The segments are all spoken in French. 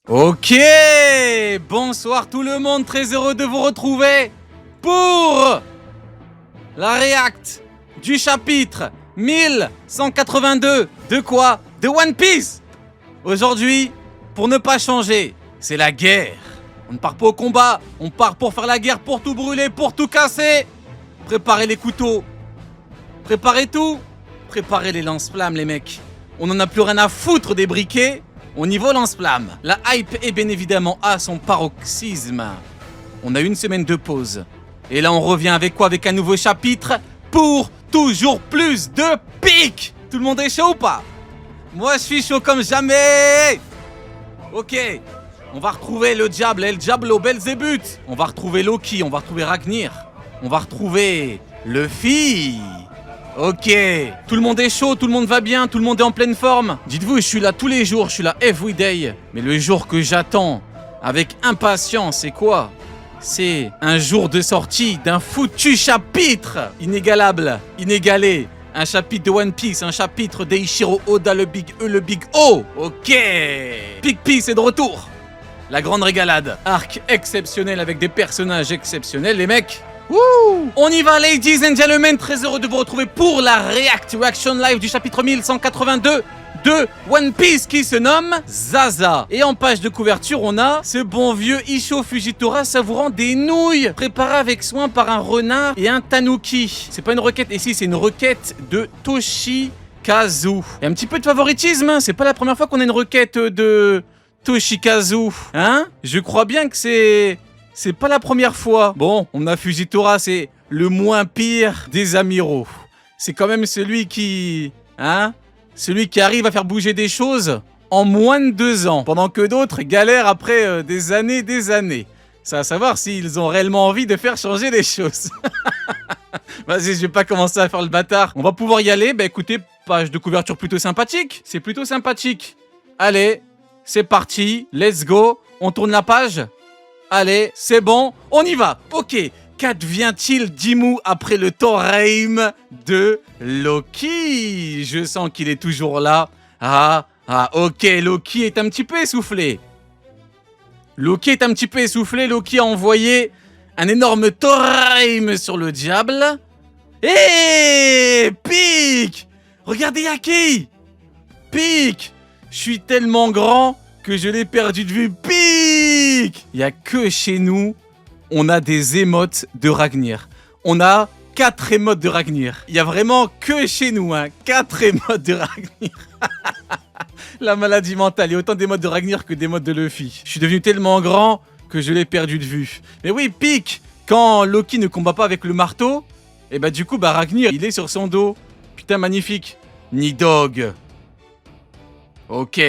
Ok, bonsoir tout le monde, très heureux de vous retrouver pour la react du chapitre 1182. De quoi? De One Piece. Aujourd'hui, pour ne pas changer, c'est la guerre. On ne part pas au combat, on part pour faire la guerre, pour tout brûler, pour tout casser. Préparez les couteaux, préparez tout, préparez les lance-flammes les mecs. On en a plus rien à foutre des briquets. On y va lance-flamme. La hype est bien évidemment à son paroxysme. On a une semaine de pause. Et là on revient avec quoi? Avec un nouveau chapitre pour toujours plus de pics. Tout le monde est chaud ou pas? Moi je suis chaud comme jamais. Ok, on va retrouver le diable, El Diablo, Belzébuth. On va retrouver Loki, on va retrouver Ragnir. On va retrouver Luffy. Ok, tout le monde est chaud, tout le monde va bien, tout le monde est en pleine forme. Dites-vous, je suis là tous les jours, je suis là everyday. Mais le jour que j'attends avec impatience, c'est quoi? C'est un jour de sortie d'un foutu chapitre inégalable, inégalé. Un chapitre de One Piece, un chapitre d'Eiichiro Oda, le Big E, le Big O. Ok, Big Piece est de retour. La grande régalade. Arc exceptionnel avec des personnages exceptionnels, les mecs. Wouh! On y va, ladies and gentlemen, très heureux de vous retrouver pour la reaction live du chapitre 1182 de One Piece qui se nomme Zaza. Et en page de couverture, on a ce bon vieux Isho Fujitora savourant des nouilles préparées avec soin par un renard et un tanuki. C'est pas une requête, ici c'est une requête de Toshikazu. Il y a un petit peu de favoritisme, hein. C'est pas la première fois qu'on a une requête de Toshikazu, hein? Je crois bien que c'est pas la première fois. Bon, on a Fujitora, c'est le moins pire des amiraux. C'est quand même celui qui... Hein? Celui qui arrive à faire bouger des choses en moins de 2 ans. Pendant que d'autres galèrent après des années. Ça va savoir s'ils ont réellement envie de faire changer les choses. Vas-y, je vais pas commencer à faire le bâtard. On va pouvoir y aller. Bah écoutez, page de couverture plutôt sympathique. C'est plutôt sympathique. Allez, c'est parti. Let's go. On tourne la page. Allez, c'est bon, on y va. Ok, qu'advient-il d'Imu après le Torheim de Loki? Je sens qu'il est toujours là. Ok, Loki est un petit peu essoufflé. Loki a envoyé un énorme Torheim sur le diable. Hé, Pic! Regardez Yaki! Pic! Je suis tellement grand que je l'ai perdu de vue. Pic! Il n'y a que chez nous, on a des émotes de Ragnir. On a 4 émotes de Ragnir. Il y a vraiment que chez nous, hein, 4 émotes de Ragnir. La maladie mentale, il y a autant d'émotes de Ragnir que d'émotes de Luffy. Je suis devenu tellement grand que je l'ai perdu de vue. Mais oui, Pic, quand Loki ne combat pas avec le marteau, et bah du coup, Ragnir, il est sur son dos. Putain, magnifique. Nidog. Ok.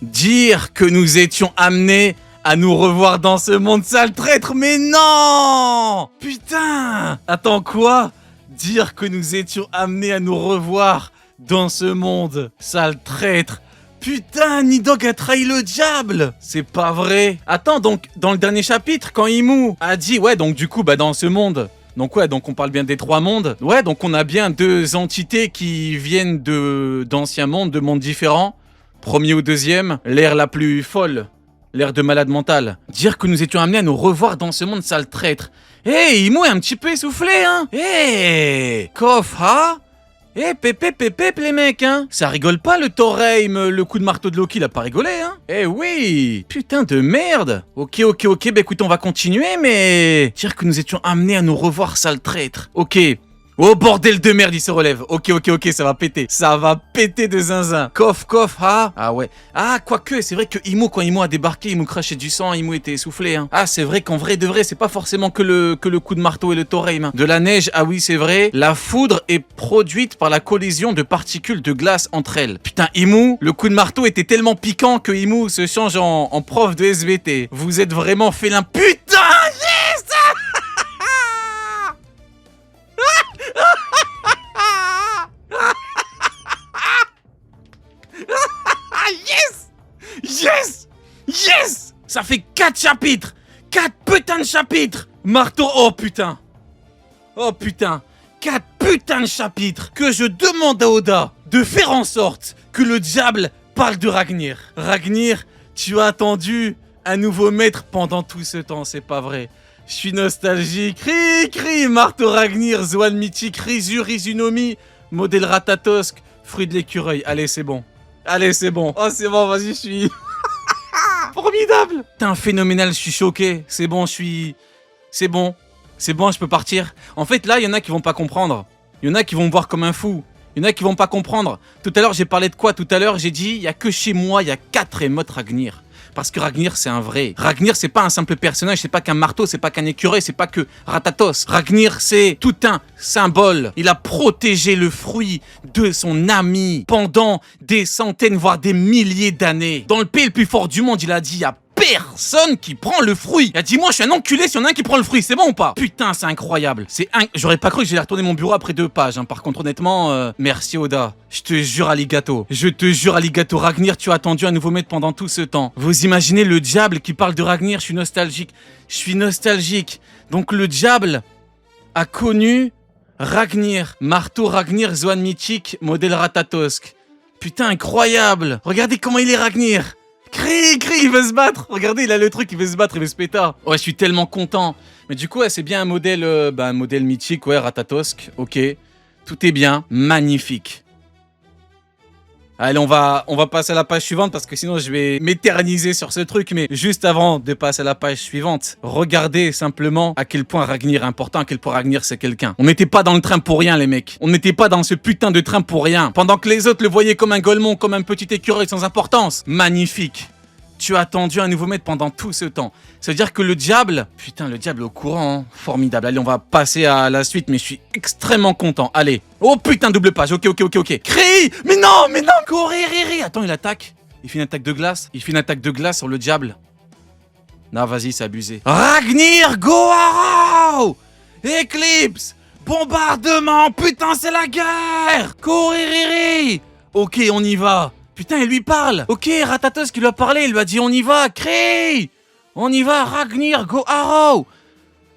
Dire que nous étions amenés à nous revoir dans ce monde, sale traître, mais non! Putain! Attends, quoi? Dire que nous étions amenés à nous revoir dans ce monde, sale traître. Putain, Nidog a trahi le diable! C'est pas vrai. Attends, donc, dans le dernier chapitre, quand Imu a dit, ouais, donc du coup, dans ce monde... Donc ouais, donc on parle bien des 3 mondes. Ouais, donc on a bien 2 entités qui viennent d'anciens mondes, de mondes différents. Premier ou deuxième, l'ère la plus folle, l'ère de malade mental. Dire que nous étions amenés à nous revoir dans ce monde, sale traître. Hey, Imu est un petit peu essoufflé, hein. Hey, Kof, hein. Hey, pépé, les mecs, hein. Ça rigole pas le Torheim, le coup de marteau de Loki, il a pas rigolé, hein. Eh oui, putain de merde. Ok, écoute, on va continuer, mais... Dire que nous étions amenés à nous revoir, sale traître. Ok. Oh bordel de merde, il se relève. Ok, ça va péter. Ça va péter de zinzin. Coff, ah. Ah ouais. Ah, quoique, c'est vrai que Imu, quand Imu a débarqué, Imu crachait du sang, Imu était essoufflé. Hein. Ah, c'est vrai qu'en vrai de vrai, c'est pas forcément que le coup de marteau et le Torheim. Hein. De la neige, ah oui, c'est vrai. La foudre est produite par la collision de particules de glace entre elles. Putain, Imu, le coup de marteau était tellement piquant que Imu se change en prof de SVT. Vous êtes vraiment félin. Putain, yes! Yes! Ça fait 4 chapitres! 4 putains de chapitres! Marteau, oh putain! 4 putains de chapitres que je demande à Oda de faire en sorte que le diable parle de Ragnir. Ragnir, tu as attendu un nouveau maître pendant tout ce temps, c'est pas vrai. Je suis nostalgique. Cri, marteau Ragnir, Zoan mythique, Rizu, Rizunomi, modèle Ratatosk, fruit de l'écureuil. Allez, c'est bon. Allez, c'est bon. Oh, c'est bon, vas-y, je suis... Formidable. Putain, phénoménal, je suis choqué. C'est bon, C'est bon. C'est bon, je peux partir. En fait, là, il y en a qui vont pas comprendre. Il y en a qui vont me voir comme un fou. Il y en a qui vont pas comprendre. Tout à l'heure, j'ai parlé de quoi? Tout à l'heure, j'ai dit, il y a que chez moi, il y a 4 émotes Ragnir. Parce que Ragnir, c'est un vrai. Ragnir, c'est pas un simple personnage, c'est pas qu'un marteau, c'est pas qu'un écureuil, c'est pas que Ratatos. Ragnir, c'est tout un symbole. Il a protégé le fruit de son ami pendant des centaines, voire des milliers d'années. Dans le pays le plus fort du monde, il a dit, il y a personne qui prend le fruit. Il a dit, moi, je suis un enculé s'il y en a un qui prend le fruit, c'est bon ou pas? Putain, c'est incroyable. J'aurais pas cru que j'allais retourner mon bureau après 2 pages. Par contre, honnêtement, merci Oda. Je te jure, Alligato. Je te jure, Alligato. Ragnir, tu as attendu un nouveau maître pendant tout ce temps. Vous imaginez le diable qui parle de Ragnir? Je suis nostalgique. Je suis nostalgique. Donc, le diable a connu Ragnir. Marteau Ragnir, Zoan mythique, modèle Ratatosk. Putain, incroyable. Regardez comment il est, Ragnir. Cri, il veut se battre. Regardez, il a le truc, il veut se battre, il veut se pétard. Ouais, je suis tellement content. Mais du coup, ouais, c'est bien un modèle, un modèle mythique, ouais, Ratatosk. Ok, tout est bien, magnifique. Allez, on va passer à la page suivante parce que sinon je vais m'éterniser sur ce truc. Mais juste avant de passer à la page suivante, regardez simplement à quel point Ragnir est important, à quel point Ragnir c'est quelqu'un. On n'était pas dans le train pour rien, les mecs. On n'était pas dans ce putain de train pour rien. Pendant que les autres le voyaient comme un golemon, comme un petit écureuil sans importance. Magnifique. Tu as attendu un nouveau maître pendant tout ce temps. Ça veut dire que le diable... Putain, le diable au courant, hein. Formidable. Allez, on va passer à la suite, mais je suis extrêmement content. Allez. Oh putain, double page. Ok. Crie. Mais non. Courir. Attends, il attaque. Il fait une attaque de glace. Il fait une attaque de glace sur le diable. Non, vas-y, c'est abusé. Ragnir, go arrow. Éclipse. Bombardement. Putain, c'est la guerre. Courir. Ok, on y va. Putain, il lui parle. Ok, Ratatos qui lui a parlé, il lui a dit on y va, crie. On y va, Ragnir, go arrow.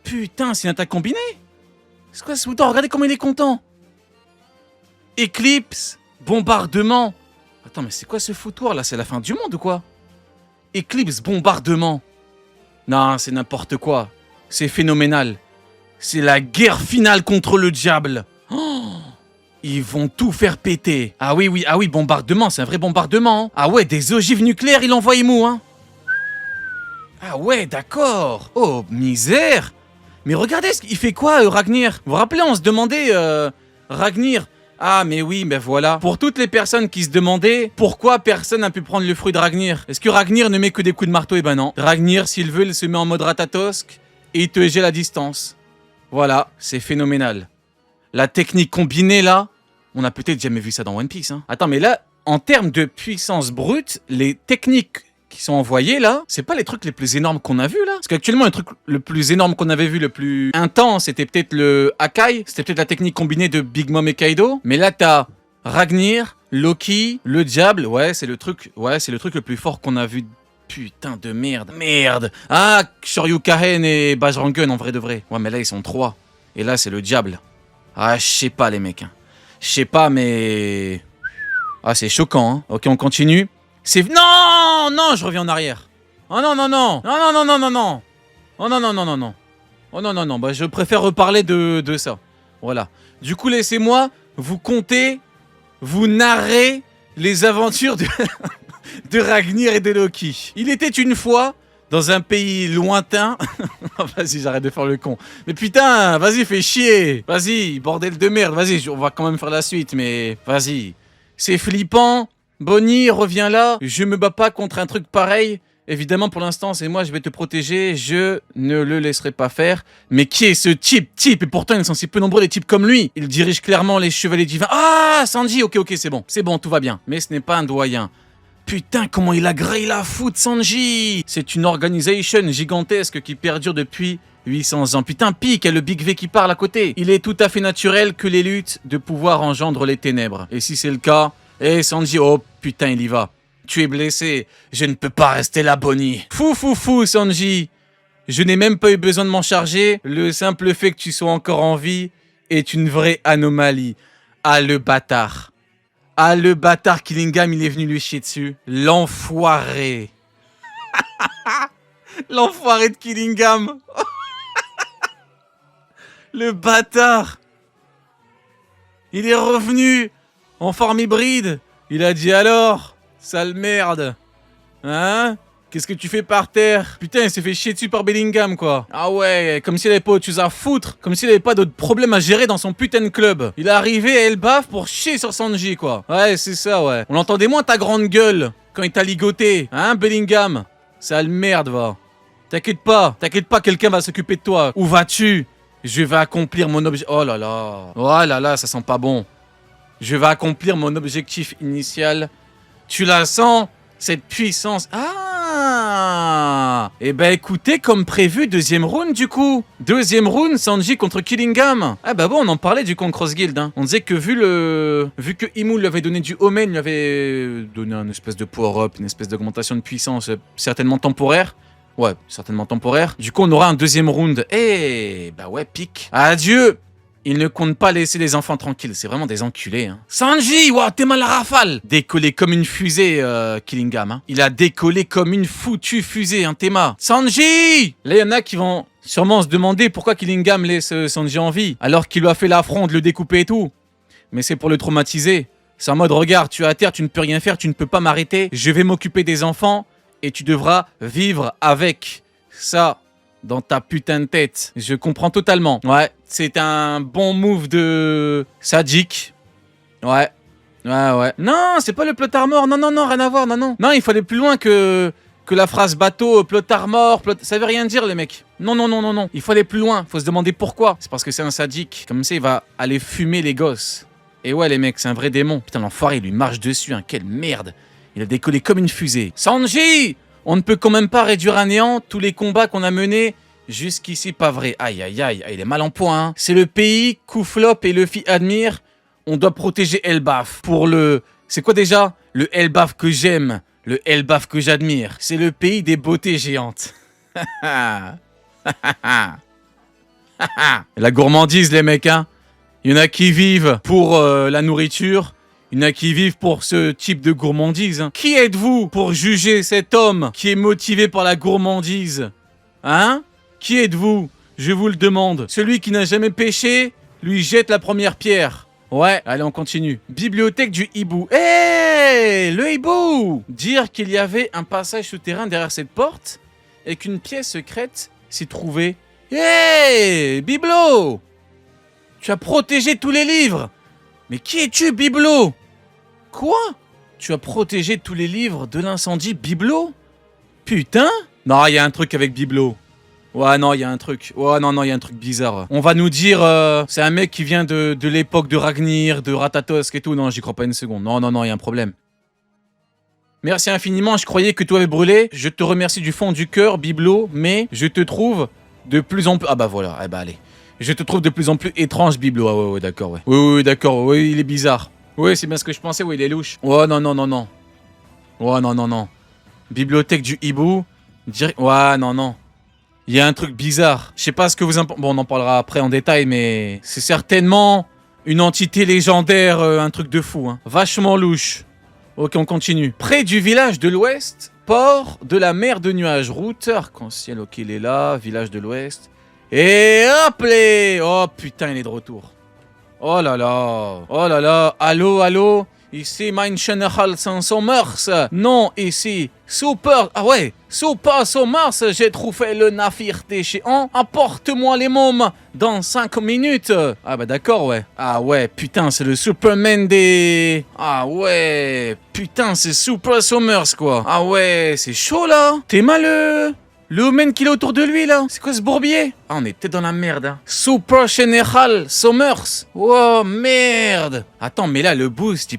Putain, c'est une attaque combinée. C'est quoi ce bouton? Regardez comment il est content. Éclipse, bombardement. Attends, mais c'est quoi ce foutoir là? C'est la fin du monde ou quoi? Éclipse, bombardement. Non, c'est n'importe quoi. C'est phénoménal. C'est la guerre finale contre le diable. Oh, ils vont tout faire péter. Ah oui, bombardement, c'est un vrai bombardement. Ah ouais, des ogives nucléaires, il envoie mou, hein. Ah ouais, d'accord. Oh, misère. Mais regardez, il fait quoi, Ragnir? Vous vous rappelez, on se demandait, Ragnir... Ah mais oui, ben voilà. Pour toutes les personnes qui se demandaient pourquoi personne n'a pu prendre le fruit de Ragnir. Est-ce que Ragnir ne met que des coups de marteau? Eh ben non. Ragnir, s'il veut, il se met en mode Ratatosk et il te gèle à distance. Voilà, c'est phénoménal. La technique combinée là, on a peut-être jamais vu ça dans One Piece. Hein. Attends, mais là, en termes de puissance brute, les techniques qui sont envoyés là, c'est pas les trucs les plus énormes qu'on a vu là. Parce qu'actuellement, le truc le plus énorme qu'on avait vu, le plus intense, c'était peut-être le Hakai. C'était peut-être la technique combinée de Big Mom et Kaido. Mais là, t'as Ragnir, Loki, le diable. Ouais, c'est le truc le plus fort qu'on a vu. Putain de merde. Ah, Shoryuken et Bajrangun en vrai de vrai. Ouais, mais là, ils sont 3. Et là, c'est le diable. Ah, je sais pas, les mecs. Je sais pas, mais... Ah, c'est choquant, hein. Ok, on continue. Non, je reviens en arrière. Oh non. Oh non. Oh non. Bah, je préfère reparler de ça. Voilà. Du coup, laissez-moi vous conter, vous narrer les aventures de Ragnir et de Loki. Il était une fois dans un pays lointain. Vas-y, j'arrête de faire le con. Mais putain, vas-y, fais chier. Vas-y, bordel de merde. Vas-y, on va quand même faire la suite, mais vas-y. C'est flippant. Bonnie, reviens là. Je me bats pas contre un truc pareil. Évidemment, pour l'instant, c'est moi, je vais te protéger. Je ne le laisserai pas faire. Mais qui est ce type? Et pourtant, ils sont si peu nombreux, les types comme lui. Il dirige clairement les chevaliers divins. Ah, Sanji, ok, c'est bon. C'est bon, tout va bien. Mais ce n'est pas un doyen. Putain, comment il a grillé la foot, Sanji! C'est une organisation gigantesque qui perdure depuis 800 ans. Putain, Pik, il y a le Big V qui parle à côté. Il est tout à fait naturel que les luttes de pouvoir engendrent les ténèbres. Et si c'est le cas... Eh Sanji, oh putain il y va. Tu es blessé, je ne peux pas rester là, Bonnie. Fou Sanji. Je n'ai même pas eu besoin de m'en charger. Le simple fait que tu sois encore en vie est une vraie anomalie. Ah le bâtard. Ah, le bâtard Killingham, il est venu lui chier dessus. L'enfoiré. L'enfoiré de Killingham. Le bâtard. Il est revenu en forme hybride. Il a dit alors, sale merde. Hein? Qu'est-ce que tu fais par terre? Putain, il s'est fait chier dessus par Bellingham, quoi. Ah ouais, comme s'il avait pas autre chose à foutre. Comme s'il avait pas d'autres problèmes à gérer dans son putain de club. Il est arrivé à Elbaf pour chier sur Sanji, quoi. Ouais, c'est ça, ouais. On entendait moins ta grande gueule quand il t'a ligoté. Hein, Bellingham? Sale merde, va. T'inquiète pas, quelqu'un va s'occuper de toi. Où vas-tu? Je vais accomplir mon objectif. Oh là là, ça sent pas bon. Je vais accomplir mon objectif initial. Tu la sens? Cette puissance. Ah! Eh ben écoutez, comme prévu, deuxième round du coup. Deuxième round, Sanji contre Killingham. Ah bah bon, on en parlait du con Cross Guild. Hein. On disait que vu que Imu lui avait donné du Omen, lui avait donné une espèce de power-up, une espèce d'augmentation de puissance, certainement temporaire. Ouais, certainement temporaire. Du coup, on aura un deuxième round. Eh bah ouais, pique. Adieu! Il ne compte pas laisser les enfants tranquilles, c'est vraiment des enculés. Hein. Sanji, wow, t'es mal à rafale. Décollé comme une fusée, Killingham. Hein. Il a décollé comme une foutue fusée, hein, Tema. Sanji! Là, il y en a qui vont sûrement se demander pourquoi Killingham laisse Sanji en vie, alors qu'il lui a fait l'affront de le découper et tout. Mais c'est pour le traumatiser. C'est en mode, regarde, tu es à terre, tu ne peux rien faire, tu ne peux pas m'arrêter. Je vais m'occuper des enfants et tu devras vivre avec ça. Dans ta putain de tête. Je comprends totalement. Ouais, c'est un bon move de Sadiq. Ouais. Ouais. Non, c'est pas le plot armor. Non, rien à voir. Non. Non, il fallait plus loin que la phrase bateau, plot armor, ça veut rien dire, les mecs. Non. Il faut aller plus loin. Faut se demander pourquoi. C'est parce que c'est un Sadiq. Comme ça, il va aller fumer les gosses. Et ouais, les mecs, c'est un vrai démon. Putain, l'enfoiré, il lui marche dessus. Hein. Quelle merde. Il a décollé comme une fusée. Sanji! On ne peut quand même pas réduire à néant tous les combats qu'on a menés jusqu'ici, pas vrai. Aïe, il est mal en point. Hein. C'est le pays qu'Ouflop et Luffy admirent. On doit protéger Elbaf. Pour le... C'est quoi déjà? Le Elbaf que j'aime. Le Elbaf que j'admire. C'est le pays des beautés géantes. La gourmandise, les mecs, hein. Il y en a qui vivent pour la nourriture. Il y en a qui vivent pour ce type de gourmandise. Hein. Qui êtes-vous pour juger cet homme qui est motivé par la gourmandise? Hein? Qui êtes-vous? Je vous le demande. Celui qui n'a jamais péché, lui jette la première pierre. Ouais, allez, on continue. Bibliothèque du hibou. Hé, le hibou! Dire qu'il y avait un passage souterrain derrière cette porte et qu'une pièce secrète s'y trouvait. Hé, Biblo! Tu as protégé tous les livres! Mais qui es-tu, Biblo? Quoi? Tu as protégé tous les livres de l'incendie, Biblo? Putain? Non, il y a un truc avec Biblo. Ouais, non, il y a un truc. Ouais, non, il y a un truc bizarre. On va nous dire, c'est un mec qui vient de l'époque de Ragnir, de Ratatosk et tout. Non, j'y crois pas une seconde. Non, il y a un problème. Merci infiniment, je croyais que tout avait brûlé. Je te remercie du fond du cœur, Biblo, mais je te trouve de plus en plus... Ah bah voilà, eh bah allez. Je te trouve de plus en plus étrange, Biblo. Ah ouais, d'accord, ouais. Oui, d'accord, oui, il est bizarre. Oui, c'est bien ce que je pensais, oui, il est louche. Ouais, non. Ouais, non. Bibliothèque du hibou. Ouais, non. Il y a un truc bizarre. Je sais pas ce que vous en... Bon, on en parlera après en détail, mais... C'est certainement une entité légendaire, un truc de fou, hein. Vachement louche. Ok, on continue. Près du village de l'Ouest, port de la mer de nuages. Route arc-en-ciel, ok, il est là. Village de l'Ouest. Et hop les... Oh putain, il est de retour. Oh là là. Allô. Ici, mein General sans Sommers. Non, ici, Super... Ah ouais, Super Sommers, j'ai trouvé le navire déchéant. Apporte-moi les mômes dans 5 minutes. Ah bah d'accord, ouais. Ah ouais, putain, c'est le Superman des... Ah ouais, putain, c'est Super Sommers, quoi. Ah ouais, c'est chaud, là. T'es malheureux. Le Omen qu'il a autour de lui, là. C'est quoi ce bourbier? Ah, on est peut-être dans la merde, hein. Super General Sommers. Oh, merde. Attends, mais là, le boost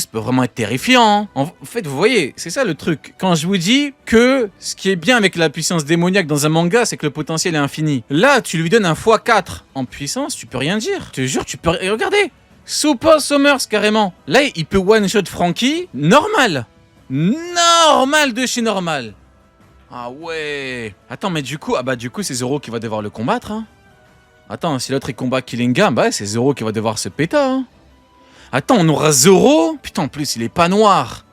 peut vraiment être terrifiant, hein. En fait, vous voyez, c'est ça le truc. Quand je vous dis que ce qui est bien avec la puissance démoniaque dans un manga, c'est que le potentiel est infini. Là, tu lui donnes un x4 en puissance, tu peux rien dire. Je te jure, tu peux... Et regardez, Super Sommers, carrément. Là, il peut one-shot Franky. Normal de chez normal. Ah ouais. Attends, mais du coup, c'est Zoro qui va devoir le combattre, hein. Attends, si l'autre il combat Killingham, bah c'est Zoro qui va devoir se péter, hein. Attends, on aura Zoro? Putain, en plus, il est pas noir.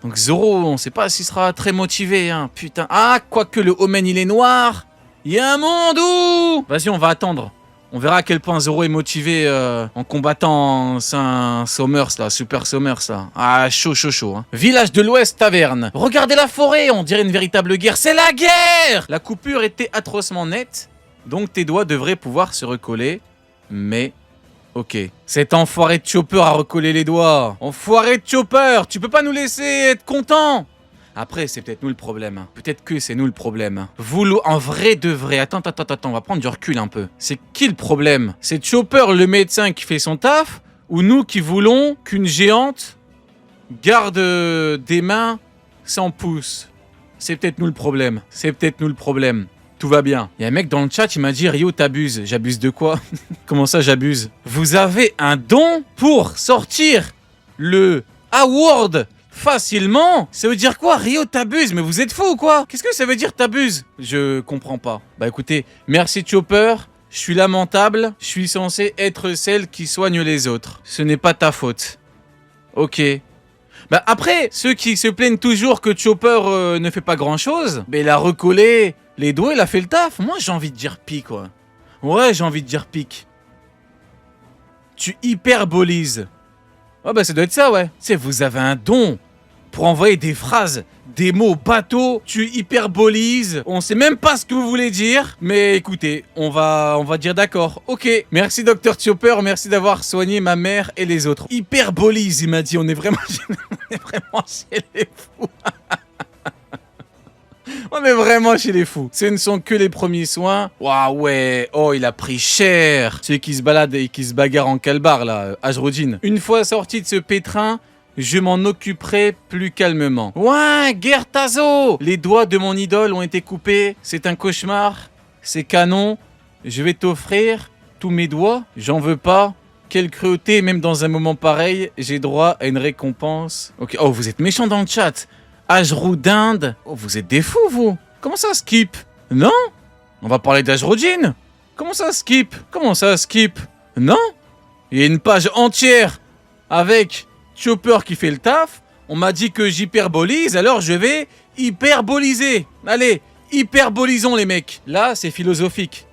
Donc Zoro, on sait pas s'il sera très motivé, hein. Putain. Ah, quoique le Omen, il est noir. Il y a un monde où... Vas-y, on va attendre. On verra à quel point Zoro est motivé en combattant un Sommers, là, Super Sommers, là. Ah, chaud, chaud, chaud. Hein. Village de l'Ouest, taverne. Regardez la forêt, on dirait une véritable guerre. C'est la guerre! La coupure était atrocement nette, donc tes doigts devraient pouvoir se recoller. Mais, ok. Cet enfoiré de Chopper a recollé les doigts. Enfoiré de Chopper, tu peux pas nous laisser être content? Après, c'est peut-être nous le problème. Hein. Peut-être que c'est nous le problème. Vous, en vrai de vrai. Attends, on va prendre du recul un peu. C'est qui le problème? C'est Chopper, le médecin, qui fait son taf? Ou nous qui voulons qu'une géante garde des mains sans pouce? C'est peut-être nous le problème. C'est peut-être nous le problème. Tout va bien. Il y a un mec dans le chat, il m'a dit « Rio, t'abuses. » J'abuse de quoi? Comment ça, j'abuse? Vous avez un don pour sortir le award facilement? Ça veut dire quoi? Rio, t'abuses? Mais vous êtes fou ou quoi? Qu'est-ce que ça veut dire t'abuses? Je comprends pas. Bah écoutez, merci Chopper. Je suis lamentable. Je suis censé être celle qui soigne les autres. Ce n'est pas ta faute. Ok. Bah après, ceux qui se plaignent toujours que Chopper ne fait pas grand-chose, mais il a recollé les doigts, il a fait le taf. Moi, j'ai envie de dire pique, quoi. Ouais, j'ai envie de dire pique. Tu hyperbolises. Ouais, bah ça doit être ça, ouais. Tu sais, vous avez un don pour envoyer des phrases, des mots bateaux. Tu hyperbolises. On sait même pas ce que vous voulez dire. Mais écoutez, on va dire d'accord. Ok, merci Dr Chopper, merci d'avoir soigné ma mère et les autres. Hyperbolise, il m'a dit, on est vraiment chez les fous. On est vraiment chez les fous. Ce ne sont que les premiers soins. Waouh, ouais. Oh, il a pris cher. Celui qui se balade et qui se bagarre en calbar, là, Ajrodine. Une fois sorti de ce pétrin, je m'en occuperai plus calmement. Ouais, Gertazo. Les doigts de mon idole ont été coupés. C'est un cauchemar. C'est canon. Je vais t'offrir tous mes doigts. J'en veux pas. Quelle cruauté, même dans un moment pareil, j'ai droit à une récompense. Ok. Oh, vous êtes méchant dans le chat. Ajrou d'Inde. Oh, vous êtes des fous, vous. Comment ça, Skip? Non? On va parler d'Ajrodine. Comment ça, Skip? Comment ça, Skip? Non? Il y a une page entière avec Chopper qui fait le taf. On m'a dit que j'hyperbolise, alors je vais hyperboliser. Allez, hyperbolisons, les mecs. Là, c'est philosophique.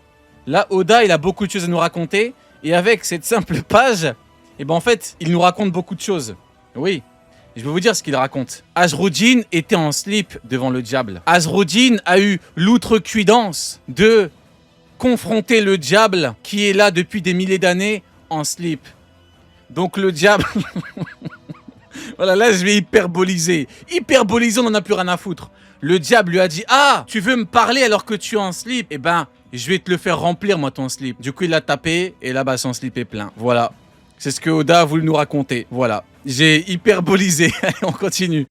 Là, Oda, il a beaucoup de choses à nous raconter. Et avec cette simple page, eh ben, en fait, il nous raconte beaucoup de choses. Oui. Je vais vous dire ce qu'il raconte. Ajrodine était en slip devant le diable. Ajrodine a eu l'outrecuidance de confronter le diable qui est là depuis des milliers d'années en slip. Donc le diable... Voilà, là je vais hyperboliser. Hyperboliser, on n'en a plus rien à foutre. Le diable lui a dit « Ah, tu veux me parler alors que tu es en slip? Eh ben, je vais te le faire remplir, moi, ton slip. » Du coup, il l'a tapé et là, bah, son slip est plein. Voilà. C'est ce que Oda a voulu nous raconter. Voilà. J'ai hyperbolisé. Allez, on continue.